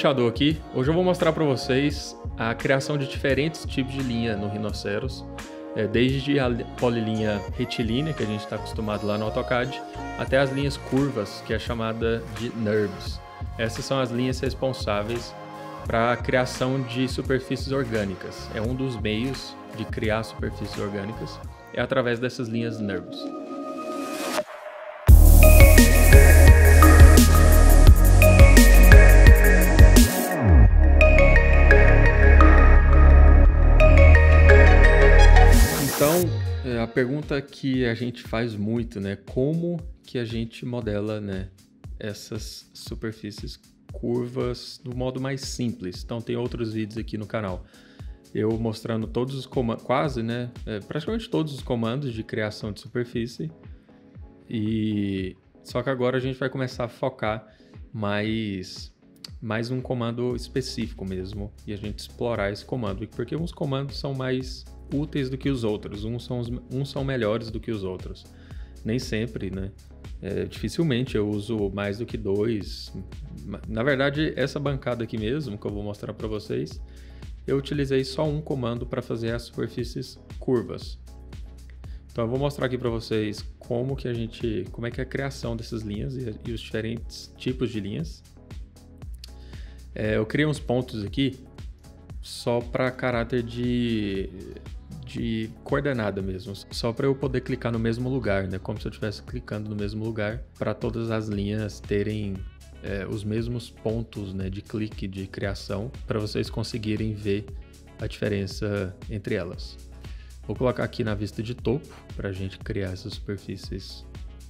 Bichador aqui. Hoje eu vou mostrar para vocês a criação de diferentes tipos de linha no Rhinoceros, desde a polilinha retilínea, que a gente está acostumado lá no AutoCAD, até as linhas curvas, que é chamada de NURBS. Essas são as linhas responsáveis para a criação de superfícies orgânicas. É um dos meios de criar superfícies orgânicas, é através dessas linhas NURBS. Então, a pergunta que a gente faz muito, né? Como que a gente modela, né, essas superfícies curvas do modo mais simples? Então, tem outros vídeos aqui no canal. Eu mostrando todos os comandos, quase, né? Praticamente todos os comandos de criação de superfície. Só que agora a gente vai começar a focar mais um comando específico mesmo. E a gente explorar esse comando. Porque uns comandos são mais úteis do que os outros. Uns são melhores do que os outros. Nem sempre, né? Dificilmente eu uso mais do que dois. Na verdade, essa bancada aqui mesmo, que eu vou mostrar para vocês, eu utilizei só um comando para fazer as superfícies curvas. Então eu vou mostrar aqui para vocês como é que é a criação dessas linhas e os diferentes tipos de linhas. Eu criei uns pontos aqui só para caráter de coordenada mesmo, só para eu poder clicar no mesmo lugar, né? Como se eu estivesse clicando no mesmo lugar, para todas as linhas terem os mesmos pontos, né, de clique de criação, para vocês conseguirem ver a diferença entre elas. Vou colocar aqui na vista de topo para a gente criar essas superfícies,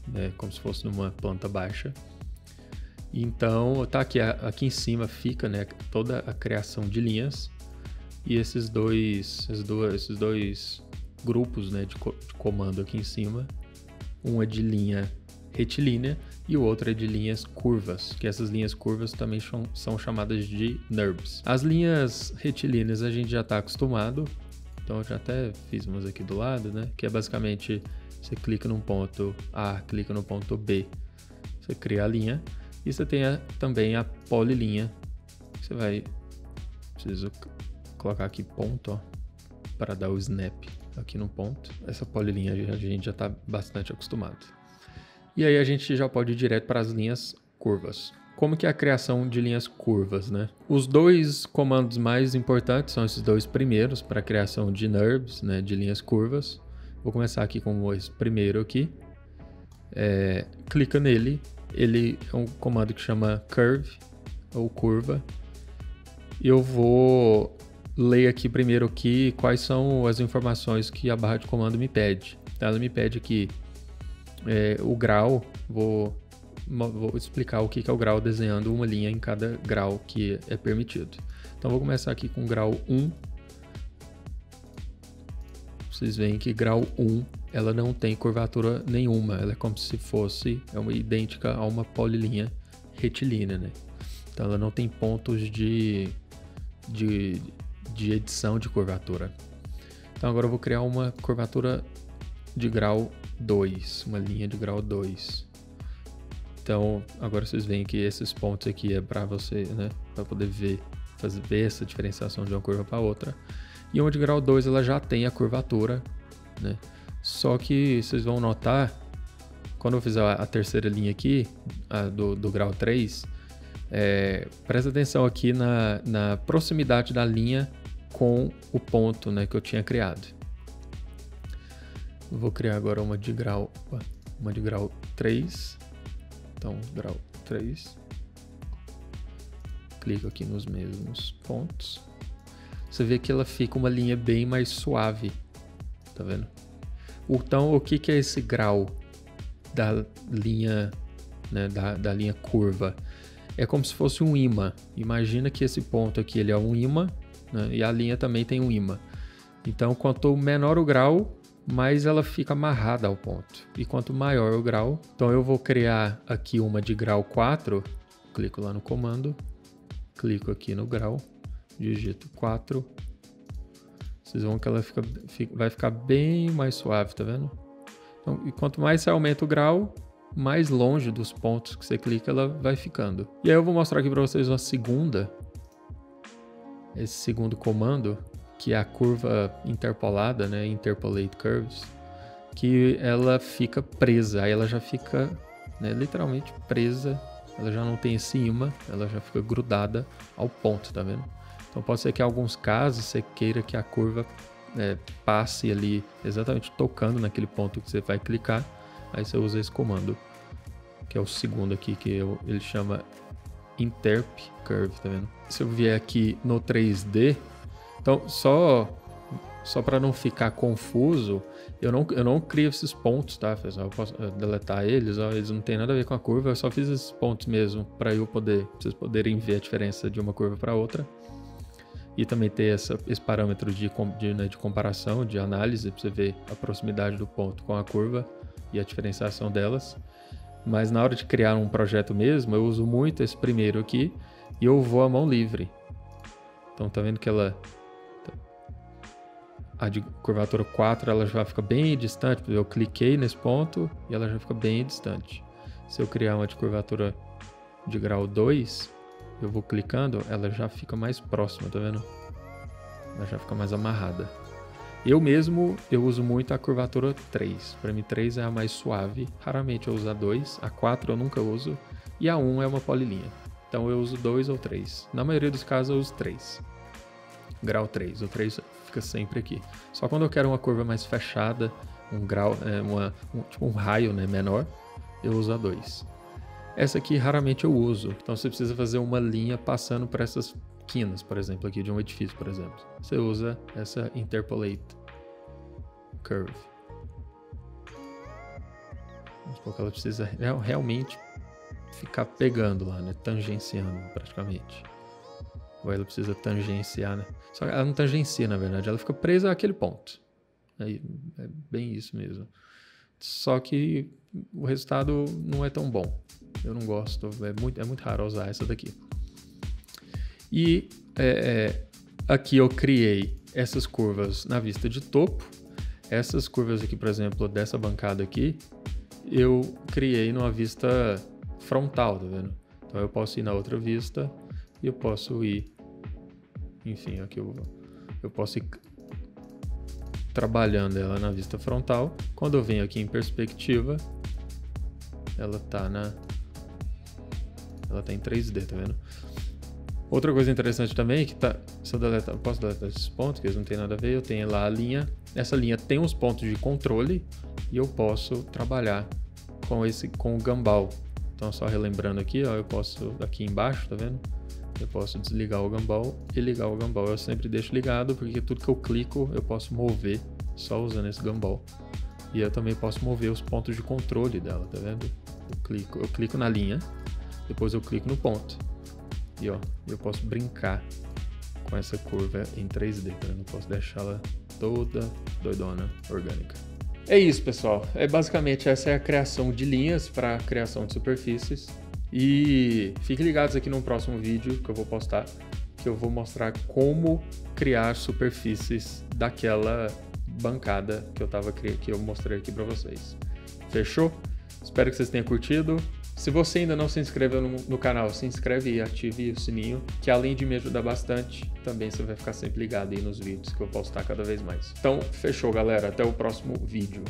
né, como se fosse numa planta baixa. Então tá aqui em cima fica, né, toda a criação de linhas. E esses dois grupos, né, de comando aqui em cima, um é de linha retilínea e o outro é de linhas curvas, que essas linhas curvas também são chamadas de NURBS. As linhas retilíneas a gente já está acostumado, então eu já até fiz umas aqui do lado, né, que é basicamente você clica num ponto A, clica no ponto B, você cria a linha, e você tem também a polilinha, que preciso colocar aqui ponto, ó, para dar o snap aqui no ponto. Essa polilinha a gente já está bastante acostumado. E aí a gente já pode ir direto para as linhas curvas. Como que é a criação de linhas curvas, né? Os dois comandos mais importantes são esses dois primeiros para a criação de NURBS, né, de linhas curvas. Vou começar aqui com esse primeiro aqui. Clica nele. Ele é um comando que chama curve ou curva. E eu vou ler aqui primeiro quais são as informações que a barra de comando me pede. Ela me pede aqui o grau. Vou explicar o que é o grau desenhando uma linha em cada grau que é permitido. Então vou começar aqui com grau 1. Vocês veem que grau 1 ela não tem curvatura nenhuma. Ela é como se fosse idêntica a uma polilinha retilínea, né? Então ela não tem pontos de edição de curvatura. Então agora eu vou criar uma curvatura de grau 2, uma linha de grau 2. Então agora vocês veem que esses pontos aqui é para você, né, para poder ver essa diferenciação de uma curva para outra. E uma de grau 2 ela já tem a curvatura, né? Só que vocês vão notar, quando eu fizer a terceira linha aqui, do grau 3, presta atenção aqui na proximidade da linha com o ponto, né, que eu tinha criado. Eu vou criar agora uma de grau 3. Então, grau 3. Clico aqui nos mesmos pontos. Você vê que ela fica uma linha bem mais suave. Tá vendo? Então, o que é esse grau da linha, né, da linha curva? É como se fosse um ímã. Imagina que esse ponto aqui ele é um ímã, né, e a linha também tem um ímã. Então, quanto menor o grau, mais ela fica amarrada ao ponto. E quanto maior o grau, então eu vou criar aqui uma de grau 4, clico lá no comando, clico aqui no grau, digito 4. Vocês vão que ela vai ficar bem mais suave, tá vendo? Então, e quanto mais você aumenta o grau, mais longe dos pontos que você clica ela vai ficando. E aí eu vou mostrar aqui para vocês uma segunda esse segundo comando, que é a curva interpolada, né, Interpolate Curves, que ela fica presa, aí ela já fica, né, literalmente presa, ela já não tem esse imã, ela já fica grudada ao ponto, tá vendo? Então pode ser que em alguns casos você queira que a curva passe ali exatamente tocando naquele ponto que você vai clicar, aí você usa esse comando, que é o segundo aqui, que ele chama Interp Curve, tá vendo? Se eu vier aqui no 3D, então só para não ficar confuso, eu não crio esses pontos, tá, pessoal? Eu posso deletar eles, ó, eles não tem nada a ver com a curva, eu só fiz esses pontos mesmo para vocês poderem ver a diferença de uma curva para outra. E também ter esse parâmetro de comparação, de análise, para você ver a proximidade do ponto com a curva e a diferenciação delas. Mas na hora de criar um projeto mesmo, eu uso muito esse primeiro aqui e eu vou à mão livre. Então tá vendo que a de curvatura 4 ela já fica bem distante, eu cliquei nesse ponto e ela já fica bem distante. Se eu criar uma de curvatura de grau 2, eu vou clicando, ela já fica mais próxima, tá vendo? Ela já fica mais amarrada. Eu uso muito a curvatura 3. Para mim 3 é a mais suave, raramente eu uso a 2, a 4 eu nunca uso e a 1 é uma polilinha. Então eu uso 2 ou 3. Na maioria dos casos eu uso 3. Grau 3, o 3 fica sempre aqui. Só quando eu quero uma curva mais fechada, um grau, tipo um raio, né, menor, eu uso a 2. Essa aqui raramente eu uso, então você precisa fazer uma linha passando por essas quinas, por exemplo, aqui de um edifício, por exemplo. Você usa essa Interpolate Curve. Vamos supor que ela precisa realmente ficar pegando lá, né, tangenciando praticamente. Ou ela precisa tangenciar, né? Só que ela não tangencia, na verdade, ela fica presa àquele ponto. Aí, é bem isso mesmo. Só que o resultado não é tão bom. Eu não gosto, é muito raro usar essa daqui. E aqui eu criei essas curvas na vista de topo. Essas curvas aqui, por exemplo, dessa bancada aqui, eu criei numa vista frontal, tá vendo? Então eu posso ir na outra vista e eu posso ir, enfim, aqui eu posso ir trabalhando ela na vista frontal. Quando eu venho aqui em perspectiva, ela tá em 3D, tá vendo? Outra coisa interessante também é que se eu posso deletar esses pontos, que eles não tem nada a ver, eu tenho lá a linha. Essa linha tem uns pontos de controle e eu posso trabalhar com o gumball. Então só relembrando aqui, ó, eu posso aqui embaixo, tá vendo? Eu posso desligar o gumball e ligar o gumball. Eu sempre deixo ligado porque tudo que eu clico eu posso mover só usando esse gumball. E eu também posso mover os pontos de controle dela, tá vendo? Eu clico na linha, depois eu clico no ponto. E ó, eu posso brincar com essa curva em 3D, tá vendo? Eu posso deixá-la toda doidona, orgânica. É isso, pessoal. Basicamente essa é a criação de linhas para criação de superfícies. E fiquem ligados aqui no próximo vídeo que eu vou postar, que eu vou mostrar como criar superfícies daquela bancada que eu mostrei aqui para vocês. Fechou? Espero que vocês tenham curtido. Se você ainda não se inscreveu no canal, se inscreve e ative o sininho, que além de me ajudar bastante, também você vai ficar sempre ligado aí nos vídeos que eu postar cada vez mais. Então, fechou, galera. Até o próximo vídeo.